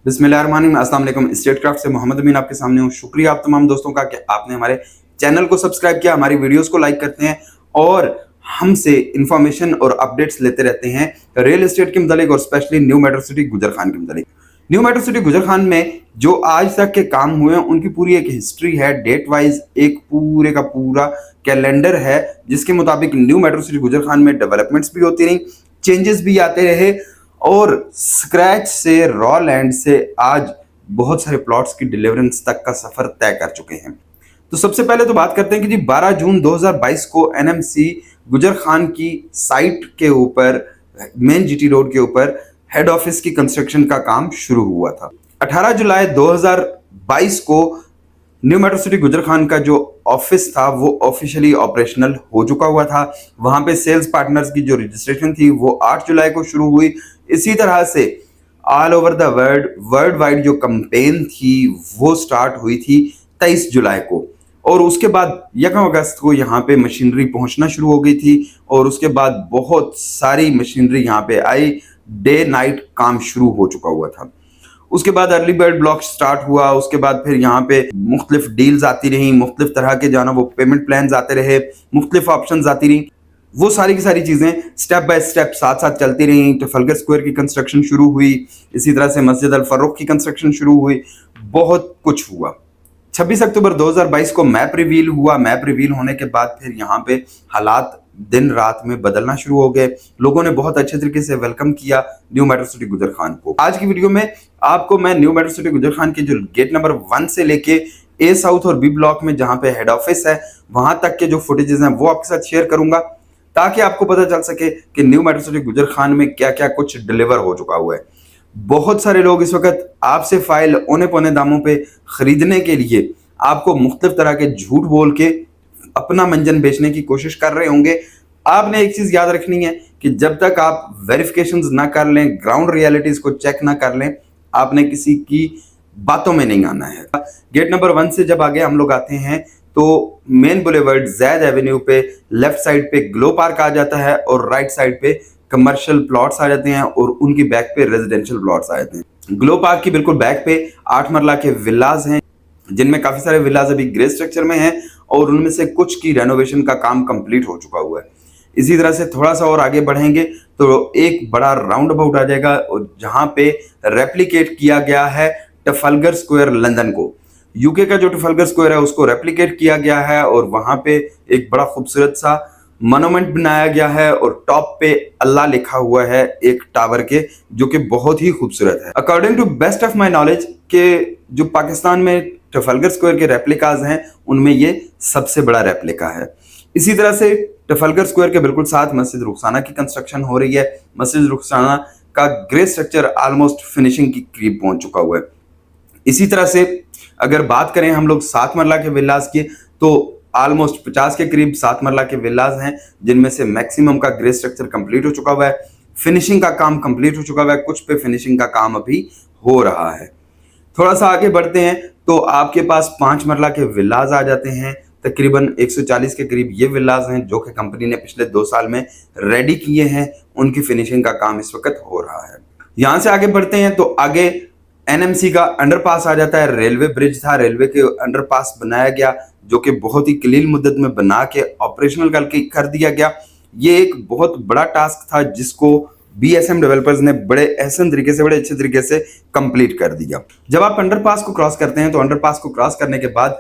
बिस्मिल्लाहिर्रहमानिर्रहीम। अस्सलाम वालेकुम। स्टेट क्राफ्ट से मोहम्मद अमीन आपके सामने हूँ। शुक्रिया आप तमाम दोस्तों का कि आपने हमारे चैनल को सब्सक्राइब किया, हमारी वीडियोस को लाइक करते हैं और हमसे इंफॉर्मेशन और अपडेट्स लेते रहते हैं रियल एस्टेट के मुतालिक और स्पेशली न्यू मेट्रो सिटी गुजर खान के मुतालिक। न्यू मेट्रो सिटी गुजर खान में जो आज तक के काम हुए हैं उनकी पूरी एक हिस्ट्री है, डेट वाइज एक पूरे का पूरा कैलेंडर है जिसके मुताबिक न्यू मेट्रो सिटी गुजर खान में डेवलपमेंट्स भी होती रही, चेंजेस भी आते रहे और स्क्रैच से रॉ लैंड से आज बहुत सारे प्लॉट्स की डिलीवरेंस तक का सफर तय कर चुके हैं। तो सबसे पहले तो बात करते हैं कि जी 12 जून 2022 को एनएमसी गुजर खान की साइट के ऊपर मेन जीटी रोड के ऊपर हेड ऑफिस की कंस्ट्रक्शन का काम शुरू हुआ था। 18 जुलाई 2022 को न्यू मेट्रो सिटी गुजर खान का जो ऑफिस था वो ऑफिशियली ऑपरेशनल हो चुका हुआ था। वहां पे सेल्स पार्टनर्स की जो रजिस्ट्रेशन थी वो 8 जुलाई को शुरू हुई। इसी तरह से all over the world wide जो कैंपेन थी वो स्टार्ट हुई थी 23 जुलाई को और उसके बाद 1 अगस्त को यहाँ पे मशीनरी पहुंचना शुरू हो गई थी और उसके बाद बहुत सारी मशीनरी यहाँ पे आई। डे नाइट काम शुरू हो चुका हुआ था। उसके बाद अर्ली बर्ड ब्लॉक स्टार्ट हुआ। उसके बाद फिर यहाँ पे मुख्तलिफ डील्स आती रही, मुख्तलिफ तरह के जाना वो पेमेंट प्लान आते रहे, मुख्तलिफ ऑप्शंस आती रही। वो सारी की सारी चीजें स्टेप बाय स्टेप साथ साथ चलती रही। ट्रफलगर स्क्वायर की कंस्ट्रक्शन शुरू हुई, इसी तरह से मस्जिद अल फर्रुख की कंस्ट्रक्शन शुरू हुई, बहुत कुछ हुआ। 26 अक्टूबर 2022 को मैप रिवील हुआ। मैप रिवील होने के बाद फिर यहाँ पे हालात दिन रात में बदलना शुरू हो गए। लोगों ने बहुत अच्छे तरीके से वेलकम किया न्यू मेट्रो सिटी गुजर खान को। आज की वीडियो में आपको मैं न्यू मेट्रो सिटी गुजर खान के जो गेट नंबर 1 से लेके ए साउथ और बी ब्लॉक में जहां पे हेड ऑफिस है वहां तक के जो फुटेजेस हैं वो आपके साथ शेयर करूंगा ताकि आपको पता चल सके कि न्यू मेट्रो सिटी गुजर खान में क्या क्या कुछ डिलीवर हो चुका हुआ है। बहुत सारे लोग इस वक्त आपसे फाइल औने पौने दामों पे खरीदने के लिए आपको मुख्तलिफ तरह के झूठ बोल के अपना मंजन बेचने की कोशिश कर रहे होंगे। आपने एक चीज याद रखनी है कि जब तक आप वेरिफिकेशंस ना कर लें, ग्राउंड रियलिटीज को चेक ना कर लें, आपने किसी की बातों में नहीं आना है। गेट नंबर 1 से जब आगे हम लोग आते हैं तो मेन बुलेवर्ड जैद एवेन्यू पे लेफ्ट साइड पे ग्लो पार्क आ जाता है और राइट साइड पे कमर्शियल प्लॉट्स आ जाते हैं और उनकी बैक पे रेजिडेंशियल प्लॉट्स आ जाते हैं। ग्लो पार्क की बिल्कुल बैक पे 8 मरला के विलाज हैं जिनमें काफी सारे विलाज अभी ग्रे स्ट्रक्चर में हैं और उनमें से कुछ की रेनोवेशन का काम कंप्लीट हो चुका हुआ है। इसी तरह से थोड़ा सा और आगे बढ़ेंगे तो एक बड़ा राउंड अबाउट आ जाएगा जहां पे रेप्लिकेट किया गया है ट्रफलगर स्क्वायर लंदन को। यूके का जो ट्रफलगर स्क्वायर है उसको रेप्लिकेट किया गया है और वहां पे एक बड़ा खूबसूरत सा मोनूमेंट बनाया गया है और टॉप पे अल्लाह लिखा हुआ है एक टावर के, जो कि बहुत ही खूबसूरत है। According to best of my knowledge के जो पाकिस्तान में ट्रफलगर स्क्वायर के रेप्लिकाज हैं उनमें ये सबसे बड़ा रेप्लिका है। इसी तरह से ट्रफलगर स्क्वायर के बिल्कुल साथ मस्जिद रुखसाना की कंस्ट्रक्शन हो रही है। मस्जिद रुखसाना का ग्रे स्ट्रक्चर ऑलमोस्ट फिनिशिंग की करीब पहुंच चुका हुआ है। इसी तरह से अगर बात करें हम लोग 7 मरला के विलास की तो ऑलमोस्ट 50 के करीब 7 मरला के विलास हैं जिनमें से मैक्सिमम का ग्रे स्ट्रक्चर कंप्लीट हो चुका हुआ है, फिनिशिंग का काम कंप्लीट हो चुका हुआ है, कुछ पे फिनिशिंग का काम अभी हो रहा है। थोड़ा सा आगे बढ़ते हैं तो आपके पास 5 मरला के विलास आ जाते हैं। तकरीबन 140 के करीब ये विलास हैं जो कि कंपनी ने पिछले 2 साल में रेडी किए हैं। उनकी फिनिशिंग का काम इस वक्त हो रहा है। यहां से आगे बढ़ते हैं तो आगे एनएमसी का अंडरपास आ जाता है। रेलवे ब्रिज था, रेलवे के अंडरपास बनाया गया जो कि बहुत ही कलील मुद्दत में बना के ऑपरेशनल कर दिया गया। ये एक बहुत बड़ा टास्क था जिसको बीएसएम डेवलपर्स ने बड़े एहसन तरीके से, बड़े अच्छे तरीके से कंप्लीट कर दिया। जब आप अंडरपास को क्रॉस करते हैं तो अंडरपास को क्रॉस करने के बाद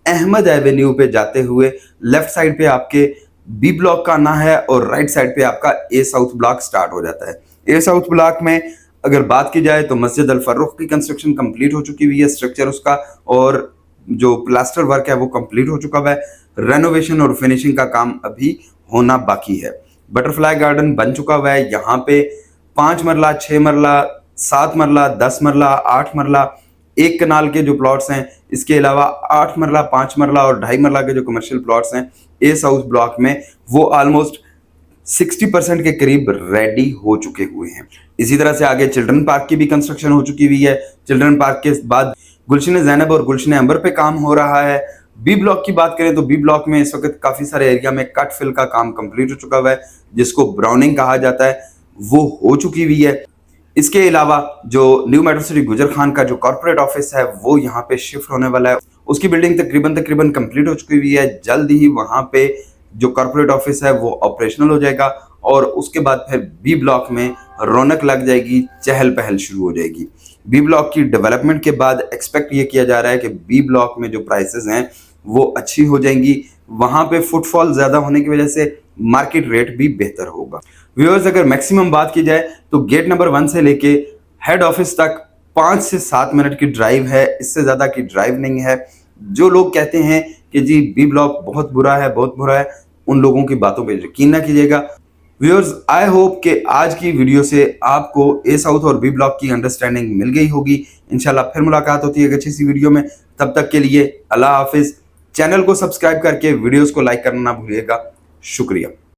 अहमद एवेन्यू पे जाते हुए लेफ्ट साइड पे आपके बी ब्लॉक का आना है और राइट साइड पे आपका ए साउथ ब्लॉक स्टार्ट हो जाता है। ए साउथ ब्लॉक में अगर बात की जाए तो मस्जिद अल फर्रुख की कंस्ट्रक्शन कंप्लीट हो चुकी हुई है, स्ट्रक्चर उसका और जो प्लास्टर वर्क है वो कंप्लीट हो चुका है। रेनोवेशन और फिनिशिंग का काम अभी होना बाकी है। बटरफ्लाई गार्डन बन चुका हुआ है। यहाँ पे 5 मरला, 6 मरला, 7 मरला, 10 मरला, 8 मरला, एक कनाल के जो प्लॉट्स हैं, इसके अलावा 8 मरला, 5 मरला और 2.5 मरला के जो कमर्शियल प्लॉट्स हैं ए साउथ ब्लॉक में वो ऑलमोस्ट 60% के करीब रेडी हो चुके हुए हैं। इसी तरह से आगे चिल्ड्रन पार्क की भी कंस्ट्रक्शन हो चुकी हुई है। चिल्ड्रन पार्क के बाद गुलशन ज़ैनब और गुलशन अंबर पे काम हो रहा है। बी ब्लॉक की बात करें तो बी ब्लॉक में इस वक्त काफी सारे एरिया में कट फिल का काम कंप्लीट हो चुका हुआ है जिसको ब्राउनिंग कहा जाता है, वो हो चुकी हुई है। इसके अलावा जो न्यू मेट्रो सिटी गुजर खान का जो कॉर्पोरेट ऑफिस है वो यहाँ पे शिफ्ट होने वाला है। उसकी बिल्डिंग तकरीबन कंप्लीट हो चुकी हुई है। जल्द ही वहाँ पे जो कॉर्पोरेट ऑफिस है वो ऑपरेशनल हो जाएगा और उसके बाद फिर बी ब्लॉक में रौनक लग जाएगी, चहल पहल शुरू हो जाएगी। बी ब्लॉक की डेवलपमेंट के बाद एक्सपेक्ट ये किया जा रहा है कि बी ब्लॉक में जो प्राइसेस हैं वो अच्छी हो जाएंगी। वहां पे फुटफॉल ज्यादा होने की वजह से मार्केट रेट भी बेहतर होगा। व्यूअर्स, अगर मैक्सिमम बात की जाए तो गेट नंबर 1 से लेके हेड ऑफिस तक 5 से 7 मिनट की ड्राइव है, इससे ज्यादा की ड्राइव नहीं है। जो लोग कहते हैं कि जी बी ब्लॉक बहुत बुरा है, उन लोगों की बातों पे यकीन ना कीजिएगा। व्यूअर्स, आई होप कि आज की वीडियो से आपको ए साउथ और बी ब्लॉक की अंडरस्टैंडिंग मिल गई होगी। इंशाल्लाह फिर मुलाकात होती है एक अच्छी सी वीडियो में। तब तक के लिए अल्लाह हाफिज। चैनल को सब्सक्राइब करके वीडियोस को लाइक करना ना भूलिएगा। शुक्रिया।